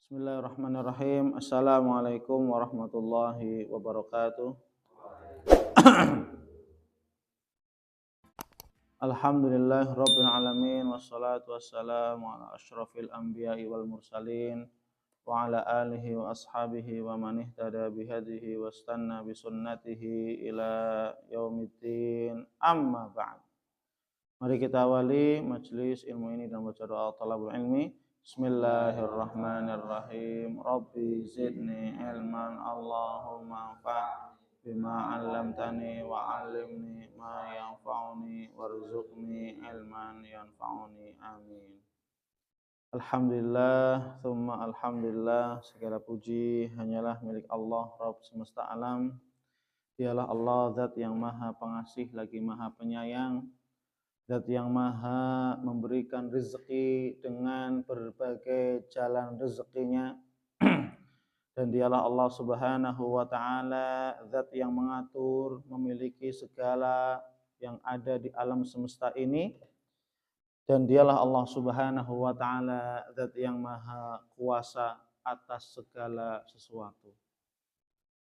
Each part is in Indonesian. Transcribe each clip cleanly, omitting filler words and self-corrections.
Bismillahirrahmanirrahim. Assalamualaikum warahmatullahi wabarakatuh. Alhamdulillah rabbil alamin wassalatu wassalamu ala asyrafil anbiya'i wal mursalin wa ala alihi wa ashabihi wa man ihtada bihadihi wastanna bisunnatihi ila yaumiddin. Amma ba'd. Mari kita awali majelis ilmu ini dan baca doa talabul ilmi. Bismillahirrahmanirrahim. Rabbi zidni ilman, Allahumma anfa' bima 'allamtani wa 'allimni ma yanfa'uni warzuqni ilman yanfa'uni. Amin. Alhamdulillah, tsumma alhamdulillah, segala puji hanyalah milik Allah Rabb semesta alam. Dialah Allah zat yang maha pengasih lagi maha penyayang, zat yang maha memberikan rezeki dengan berbagai jalan rezekinya. Dan dialah Allah subhanahu wa ta'ala, zat yang mengatur, memiliki segala yang ada di alam semesta ini. Dan dialah Allah subhanahu wa ta'ala, zat yang maha kuasa atas segala sesuatu.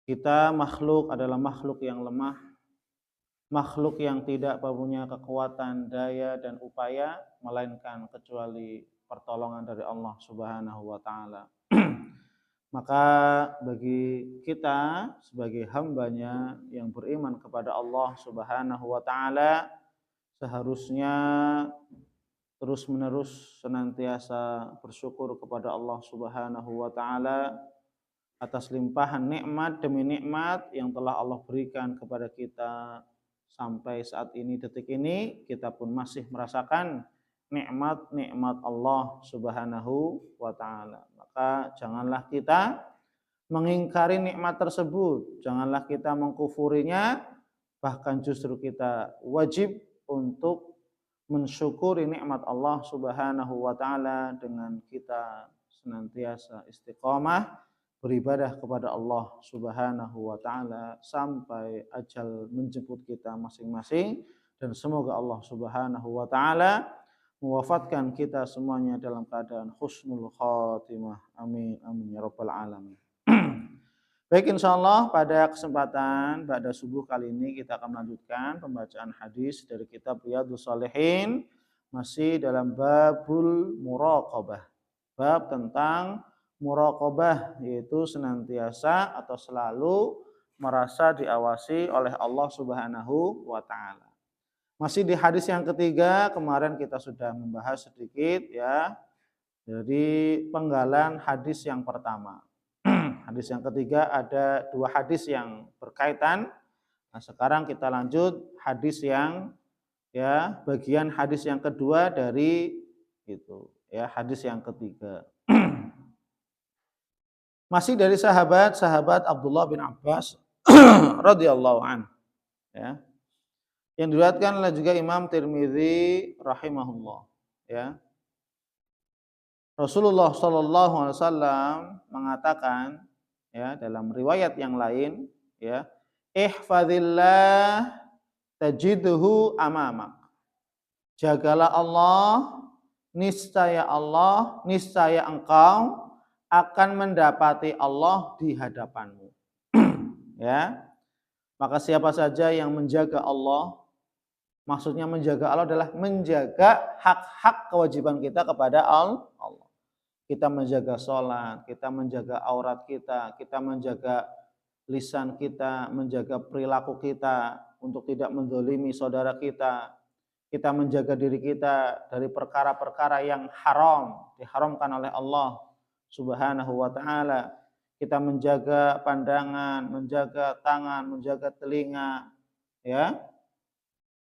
Kita makhluk adalah makhluk yang lemah, makhluk yang tidak punya kekuatan, daya, dan upaya, melainkan kecuali pertolongan dari Allah subhanahu wa ta'ala. Maka bagi kita sebagai hambanya yang beriman kepada Allah subhanahu wa ta'ala, seharusnya terus-menerus senantiasa bersyukur kepada Allah subhanahu wa ta'ala atas limpahan nikmat demi nikmat yang telah Allah berikan kepada kita. Sampai saat ini, detik ini, kita pun masih merasakan nikmat-nikmat Allah subhanahu wa ta'ala. Maka janganlah kita mengingkari nikmat tersebut, janganlah kita mengkufurinya, bahkan justru kita wajib untuk mensyukuri nikmat Allah subhanahu wa ta'ala dengan kita senantiasa istiqomah beribadah kepada Allah subhanahu wa ta'ala sampai ajal menjemput kita masing-masing. Dan semoga Allah subhanahu wa ta'ala mewafatkan kita semuanya dalam keadaan husnul khatimah. Amin, amin ya rabbal alamin. Baik, insyaallah pada kesempatan pada subuh kali ini kita akan melanjutkan pembacaan hadis dari kitab Riyadhus Shalihin, masih dalam babul muraqabah, bab tentang muraqabah, yaitu senantiasa atau selalu merasa diawasi oleh Allah subhanahu wa ta'ala. Masih di hadis yang ketiga, kemarin kita sudah membahas sedikit ya dari penggalan hadis yang pertama. Hadis yang ketiga ada dua hadis yang berkaitan. Nah, sekarang kita lanjut hadis yang bagian hadis yang kedua dari itu ya, hadis yang ketiga. Masih dari sahabat Abdullah bin Abbas radhiyallahu an, ya. Yang diriwayatkan oleh juga Imam Tirmidzi rahimahullah, ya. Rasulullah sallallahu alaihi wasallam mengatakan ya dalam riwayat yang lain ya, ihfazillah tajidhu amamak. Jagalah Allah, niscaya engkau akan mendapati Allah di hadapanmu. Ya. Maka siapa saja yang menjaga Allah, maksudnya menjaga Allah adalah menjaga hak-hak kewajiban kita kepada Allah. Kita menjaga sholat, kita menjaga aurat kita menjaga lisan kita, menjaga perilaku kita untuk tidak menzalimi saudara kita menjaga diri kita dari perkara-perkara yang haram, diharamkan oleh Allah subhanahu wa ta'ala. Kita menjaga pandangan, menjaga tangan, menjaga telinga, ya.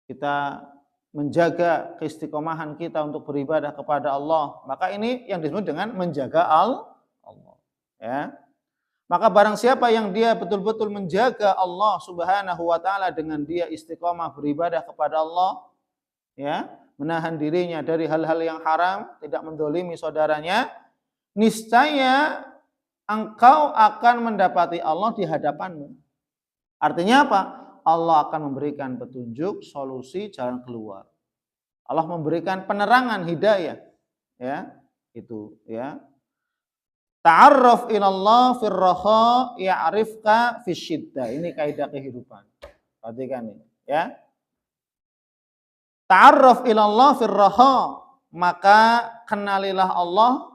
Kita menjaga keistiqomahan kita untuk beribadah kepada Allah. Maka ini yang disebut dengan menjaga Allah, ya. Maka barang siapa yang dia betul-betul menjaga Allah subhanahu wa ta'ala dengan dia istiqomah beribadah kepada Allah, ya, menahan dirinya dari hal-hal yang haram, tidak mendolimi saudaranya, niscaya engkau akan mendapati Allah di hadapanmu. Artinya apa? Allah akan memberikan petunjuk, solusi, jalan keluar. Allah memberikan penerangan, hidayah, ya, itu, ya. Ta'arraf ilallah fir raha ya'rifka fisyiddah. Ini kaidah kehidupan. Perhatikan ini, ya. Ta'arraf ilallah fir raha, maka kenalilah Allah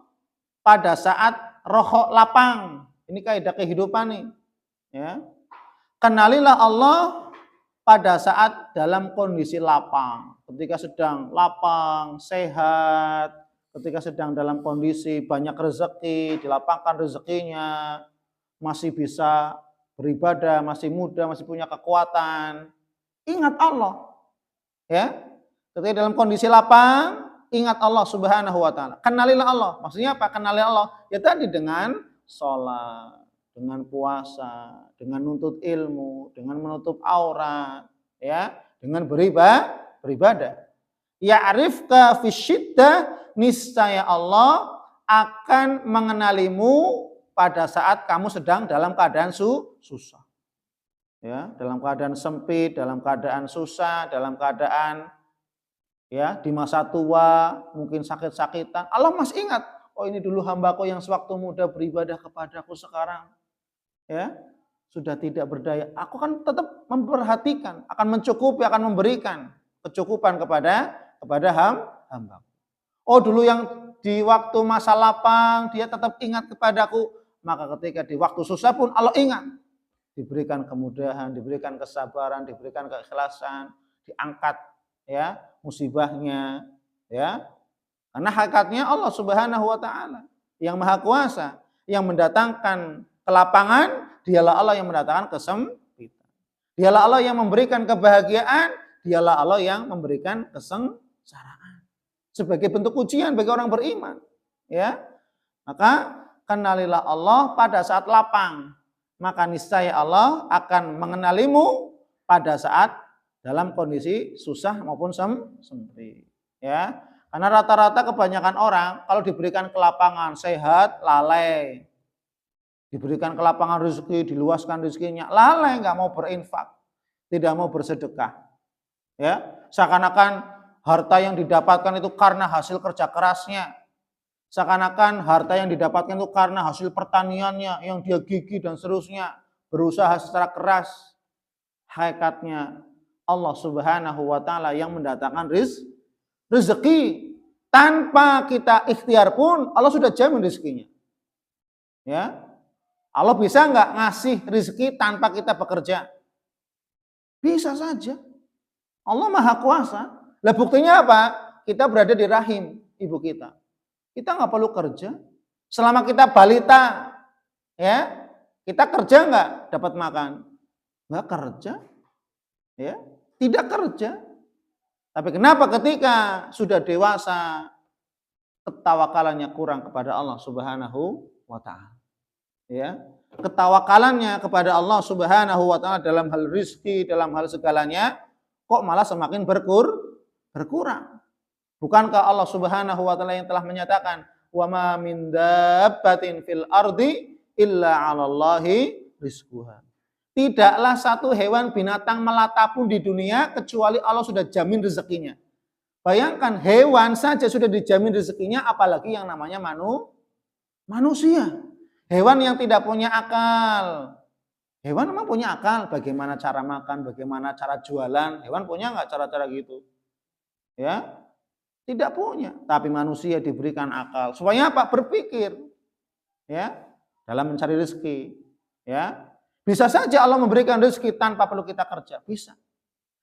pada saat roha lapang. Ini kaidah kehidupan nih, ya. Kenalilah Allah pada saat dalam kondisi lapang, ketika sedang lapang, sehat, ketika sedang dalam kondisi banyak rezeki, dilapangkan rezekinya, masih bisa beribadah, masih muda, masih punya kekuatan. Ingat Allah. Ya. Ketika dalam kondisi lapang, ingat Allah Subhanahu wa taala. Kenalilah Allah. Maksudnya apa? Kenalilah Allah. Ya tadi dengan sholat, dengan puasa, dengan nuntut ilmu, dengan menutup aurat, ya, dengan beribadah. Ya'rifka fisyiddah, niscaya Allah akan mengenalimu pada saat kamu sedang dalam keadaan susah. Ya, dalam keadaan sempit, dalam keadaan susah, dalam keadaan ya di masa tua, mungkin sakit-sakitan. Allah masih ingat, oh ini dulu hambaku yang sewaktu muda beribadah kepadaku, sekarang ya sudah tidak berdaya. Aku kan tetap memperhatikan, akan mencukupi, akan memberikan kecukupan kepada hamba. Oh dulu yang di waktu masa lapang dia tetap ingat kepadaku, maka ketika di waktu susah pun Allah ingat. Diberikan kemudahan, diberikan kesabaran, diberikan keikhlasan, diangkat ya musibahnya, ya. Karena hakikatnya Allah Subhanahu wa taala yang Maha Kuasa, yang mendatangkan kelapangan, dialah Allah yang mendatangkan kesempitan. Dialah Allah yang memberikan kebahagiaan, dialah Allah yang memberikan kesengsaraan. Sebagai bentuk ujian bagi orang beriman, ya. Maka kenalilah Allah pada saat lapang, maka niscaya Allah akan mengenalimu pada saat dalam kondisi susah maupun sempit, ya. Karena rata-rata kebanyakan orang kalau diberikan kelapangan, sehat, lalai. Diberikan kelapangan rezeki, diluaskan rezekinya, lalai, nggak mau berinfak, tidak mau bersedekah. Ya, seakan-akan harta yang didapatkan itu karena hasil kerja kerasnya. Seakan-akan harta yang didapatkan itu karena hasil pertaniannya yang dia gigih dan seterusnya, berusaha secara keras. Hakikatnya Allah Subhanahu wa taala yang mendatangkan rezeki. Tanpa kita ikhtiar pun Allah sudah jamin rezekinya. Ya. Allah bisa nggak ngasih rezeki tanpa kita bekerja? Bisa saja. Allah Maha Kuasa. Lah buktinya apa? Kita berada di rahim ibu kita. Kita nggak perlu kerja. Selama kita balita, ya, kita kerja nggak dapat makan? Nggak kerja, ya, tidak kerja. Tapi kenapa ketika sudah dewasa ketawakalannya kurang kepada Allah Subhanahu wa taala? Ya, ketawakalannya kepada Allah Subhanahu wa taala dalam hal rizki, dalam hal segalanya kok malah semakin berkurang. Bukankah Allah Subhanahu wa taala yang telah menyatakan, "Wa ma min dabbatin fil ardi illa 'alallahi rizquha." Tidaklah satu hewan binatang melata pun di dunia kecuali Allah sudah jamin rezekinya. Bayangkan hewan saja sudah dijamin rezekinya, apalagi yang namanya manusia. Hewan yang tidak punya akal. Hewan memang punya akal, bagaimana cara makan, bagaimana cara jualan. Hewan punya nggak cara-cara gitu? Ya, tidak punya. Tapi manusia diberikan akal. Supaya apa? Berpikir. Ya, dalam mencari rezeki. Ya, bisa saja Allah memberikan rezeki tanpa perlu kita kerja, bisa.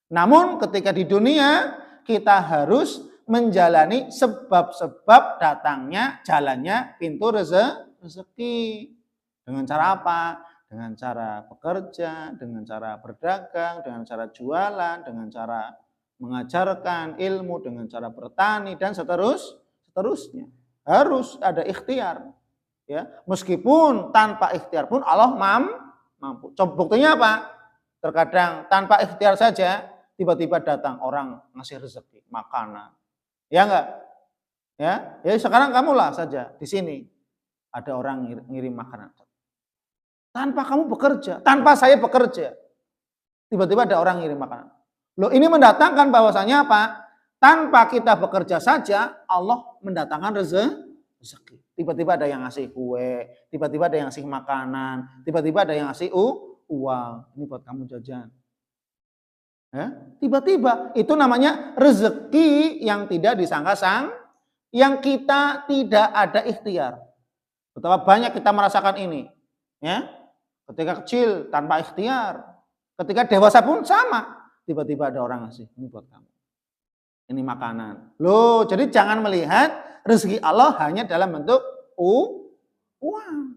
Namun ketika di dunia kita harus menjalani sebab-sebab datangnya, jalannya pintu rezeki. Dengan cara apa? Dengan cara bekerja, dengan cara berdagang, dengan cara jualan, dengan cara mengajarkan ilmu, dengan cara bertani dan seterusnya. Harus ada ikhtiar. Ya, meskipun tanpa ikhtiar pun Allah mampu. Coba buktinya apa? Terkadang tanpa ikhtiar saja tiba-tiba datang orang ngasih rezeki, makanan. Ya enggak? Ya, ya sekarang kamulah saja di sini ada orang ngirim makanan. Tanpa kamu bekerja, tanpa saya bekerja, tiba-tiba ada orang ngirim makanan. Loh, ini mendatangkan bahwasanya apa? Tanpa kita bekerja saja Allah mendatangkan rezeki. Tiba-tiba ada yang ngasih kue, tiba-tiba ada yang ngasih makanan, tiba-tiba ada yang ngasih uang. Ini buat kamu jajan. Ya, tiba-tiba itu namanya rezeki yang tidak disangka-sangka, yang kita tidak ada ikhtiar. Betapa banyak kita merasakan ini, ya. Ketika kecil tanpa ikhtiar, ketika dewasa pun sama. Tiba-tiba ada orang ngasih, ini buat kamu. Ini makanan. Loh, jadi jangan melihat rezeki Allah hanya dalam bentuk uang.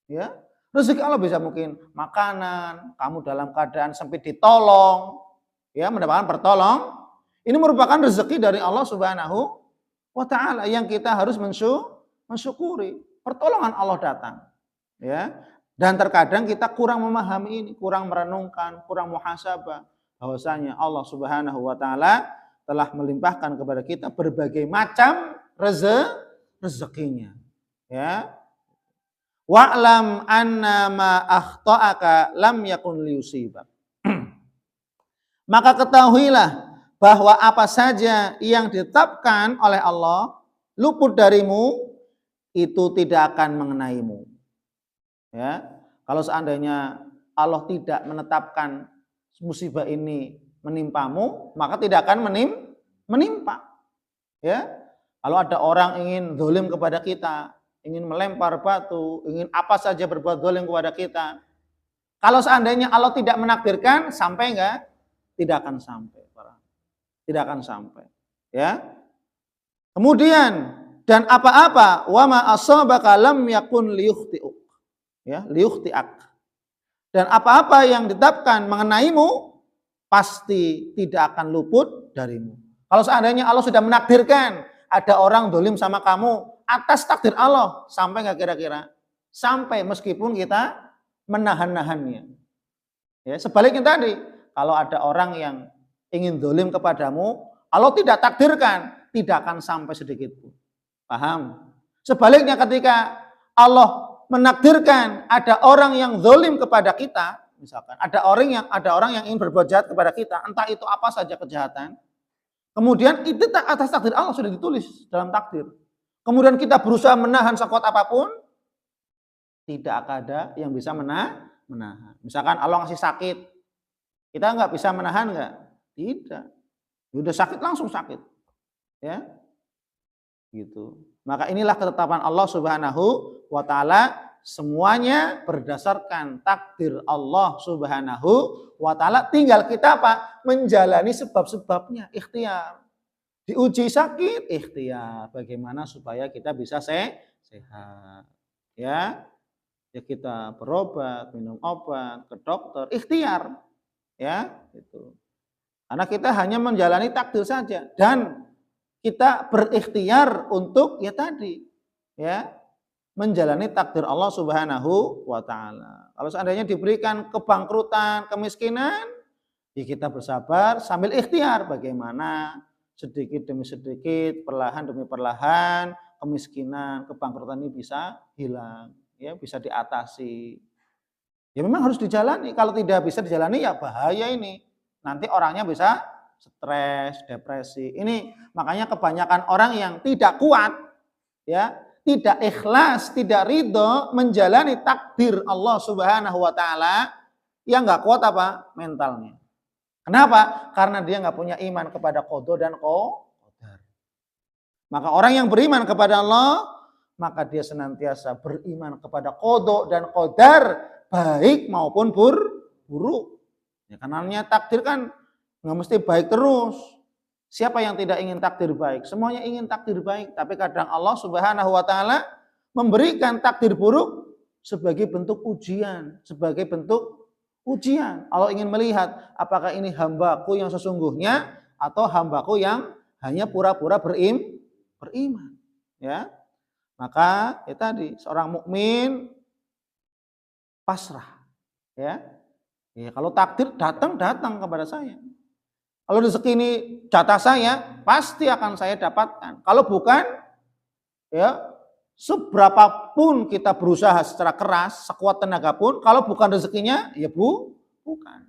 Ya. Rezeki Allah bisa mungkin makanan, kamu dalam keadaan sempit ditolong, ya, mendapatkan pertolong. Ini merupakan rezeki dari Allah Subhanahu wa taala yang kita harus mensyukuri. Pertolongan Allah datang. Ya. Dan terkadang kita kurang memahami ini, kurang merenungkan, kurang muhasabah bahwasanya Allah Subhanahu wa taala telah melimpahkan kepada kita berbagai macam rezekinya. Ya. Wa'lam anna ma akhta'aka lam yakun liyusibak. Maka ketahuilah bahwa apa saja yang ditetapkan oleh Allah luput darimu itu tidak akan mengenaimu. Ya. Kalau seandainya Allah tidak menetapkan musibah ini menimpamu, maka tidak akan menimpa. Ya. Kalau ada orang ingin zalim kepada kita, ingin melempar batu, ingin apa saja berbuat zalim kepada kita, kalau seandainya Allah tidak menakdirkan, sampai enggak? Tidak akan sampai. Tidak akan sampai. Ya. Kemudian, dan apa-apa wa ma asabaka lam yakun liyukhti'uk. Ya, liyukhti'ak. Dan apa-apa yang ditetapkan mengenaimu pasti tidak akan luput darimu. Kalau seandainya Allah sudah menakdirkan ada orang dolim sama kamu atas takdir Allah, sampai nggak kira-kira? Sampai meskipun kita menahan-nahannya. Ya, sebaliknya tadi, kalau ada orang yang ingin dolim kepadamu, Allah tidak takdirkan, tidak akan sampai sedikit pun. Paham? Sebaliknya ketika Allah menakdirkan ada orang yang dolim kepada kita, misalkan ada orang yang ingin berbuat jahat kepada kita, entah itu apa saja kejahatan, kemudian itu atas takdir Allah sudah ditulis dalam takdir. Kemudian kita berusaha menahan sekuat apapun, tidak ada yang bisa menahan. Misalkan Allah ngasih sakit, kita nggak bisa menahan nggak? Tidak. Udah sakit langsung sakit, ya, gitu. Maka inilah ketetapan Allah Subhanahu wa taala. Semuanya berdasarkan takdir Allah Subhanahu wa taala. Tinggal kita apa? Menjalani sebab-sebabnya, ikhtiar. Diuji sakit, ikhtiar. Bagaimana supaya kita bisa sehat. Ya. Ya kita berobat, minum obat, ke dokter, ikhtiar. Ya, gitu. Karena kita hanya menjalani takdir saja dan kita berikhtiar untuk ya tadi, ya, menjalani takdir Allah Subhanahu wa taala. Kalau seandainya diberikan kebangkrutan, kemiskinan, ya kita bersabar sambil ikhtiar bagaimana sedikit demi sedikit, perlahan demi perlahan kemiskinan, kebangkrutan ini bisa hilang, ya, bisa diatasi. Ya memang harus dijalani. Kalau tidak bisa dijalani ya bahaya ini. Nanti orangnya bisa stres, depresi. Ini makanya kebanyakan orang yang tidak kuat, ya, tidak ikhlas, tidak ridho menjalani takdir Allah Subhanahu wa taala, yang enggak kuat apa? Mentalnya. Kenapa? Karena dia enggak punya iman kepada qada dan qadar. Maka orang yang beriman kepada Allah, maka dia senantiasa beriman kepada qada dan qadar, baik maupun buruk. Ya, karena takdir kan nggak mesti baik terus. Siapa yang tidak ingin takdir baik? Semuanya ingin takdir baik. Tapi kadang Allah Subhanahu wa taala memberikan takdir buruk sebagai bentuk ujian. Sebagai bentuk ujian. Allah ingin melihat apakah ini hambaku yang sesungguhnya atau hambaku yang hanya pura-pura beriman. Ya. Maka ya tadi seorang mukmin pasrah. Ya. Ya, kalau takdir datang kepada saya. Kalau rezeki ini jatah saya, pasti akan saya dapatkan. Kalau bukan, ya seberapapun kita berusaha secara keras, sekuat tenaga pun, kalau bukan rezekinya, ya bukan.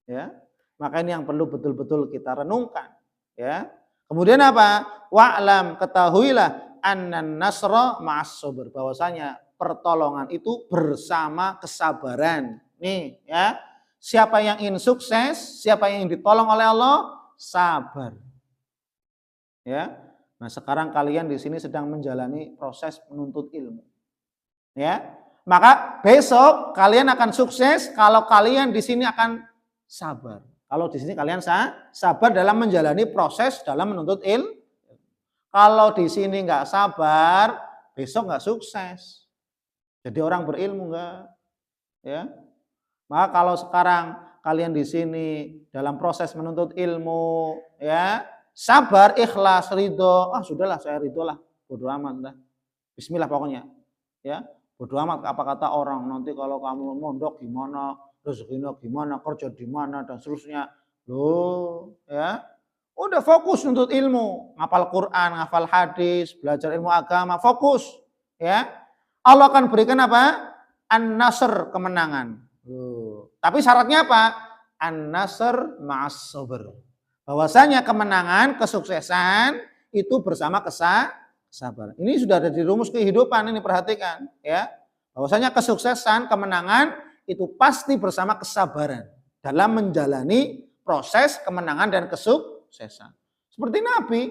Ya, maka ini yang perlu betul-betul kita renungkan. Ya, kemudian apa? Wa'lam, ketahuilah annan nasra ma'as sabr, bahwasanya pertolongan itu bersama kesabaran. Nih ya, siapa yang ingin sukses, siapa yang ingin ditolong oleh Allah, sabar. Ya. Nah, sekarang kalian di sini sedang menjalani proses menuntut ilmu. Ya. Maka besok kalian akan sukses kalau kalian di sini akan sabar. Kalau di sini kalian sabar dalam menjalani proses dalam menuntut ilmu. Kalau di sini nggak sabar, besok nggak sukses. Jadi orang berilmu nggak, ya. Maka kalau sekarang kalian di sini dalam proses menuntut ilmu, ya, sabar, ikhlas, ridho, sudahlah saya ridho lah, bodo amat dah. Bismillah pokoknya, ya. Bodo amat apa kata orang, nanti kalau kamu mondok gimana, rezekinya gimana, kerja di mana dan seterusnya. Loh, ya. Udah fokus untuk ilmu, ngapal Quran, ngafal hadis, belajar ilmu agama, fokus, ya. Allah akan berikan apa? An-nasr, kemenangan. Tapi syaratnya apa? An-nasr ma'as sabr. Bahwasanya kemenangan, kesuksesan itu bersama kesabaran. Ini sudah ada di rumus kehidupan, ini perhatikan, ya. Bahwasanya kesuksesan, kemenangan itu pasti bersama kesabaran dalam menjalani proses kemenangan dan kesuksesan. Seperti Nabi,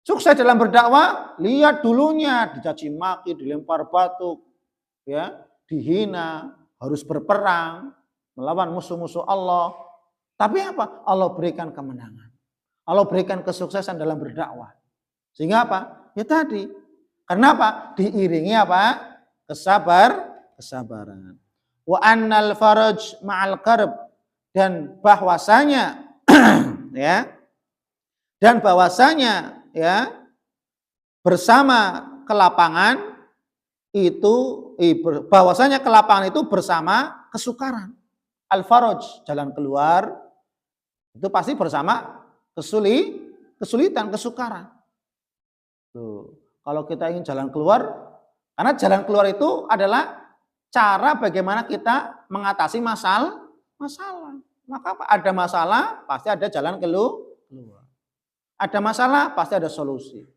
sukses dalam berdakwah, lihat dulunya dicaci maki, dilempar batu, ya, dihina, harus berperang melawan musuh-musuh Allah. Tapi apa? Allah berikan kemenangan. Allah berikan kesuksesan dalam berdakwah. Sehingga apa? Ya tadi. Karena apa? Diiringi apa? Kesabaran. Wa annal faraj ma'al karb, dan bahwasanya ya, dan bahwasanya ya, bersama kelapangan itu, bahwasanya kelapangan itu bersama kesukaran. Al-faraj, jalan keluar, itu pasti bersama kesulitan, kesukaran. Tuh, kalau kita ingin jalan keluar, karena jalan keluar itu adalah cara bagaimana kita mengatasi masalah. Maka ada masalah, pasti ada jalan keluar. Ada masalah, pasti ada solusi.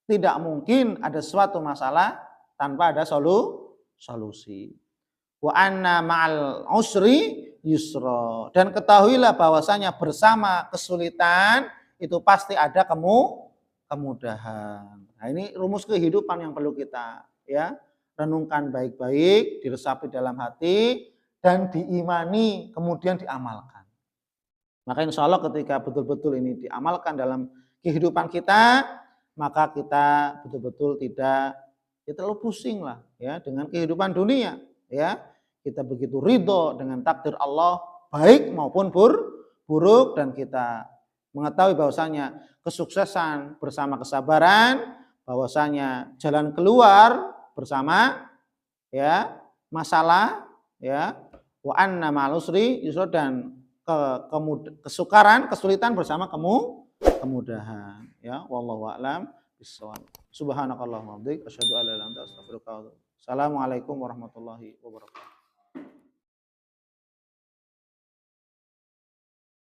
Tidak mungkin ada suatu masalah tanpa ada solusi. Wa anna ma'al usri yusra. Dan ketahuilah bahwasanya bersama kesulitan itu pasti ada kemudahan. Nah, ini rumus kehidupan yang perlu kita, ya, renungkan baik-baik, diresapi dalam hati dan diimani, kemudian diamalkan. Maka insya Allah ketika betul-betul ini diamalkan dalam kehidupan kita, maka kita betul-betul tidak terlalu pusing lah, ya, dengan kehidupan dunia, ya. Kita begitu ridho dengan takdir Allah baik maupun buruk, dan kita mengetahui bahwasanya kesuksesan bersama kesabaran, bahwasanya jalan keluar bersama, ya, masalah, ya, wa anna ma'al usri yusra, dan kesukaran, kesulitan bersama kemudahan, ya. Wallahu a'lam bishawab. Subhanakallahumma wa bihamdika asyhadu an la ilaha illa anta astaghfiruka wa atubu ilaik. Assalamualaikum warahmatullahi wabarakatuh.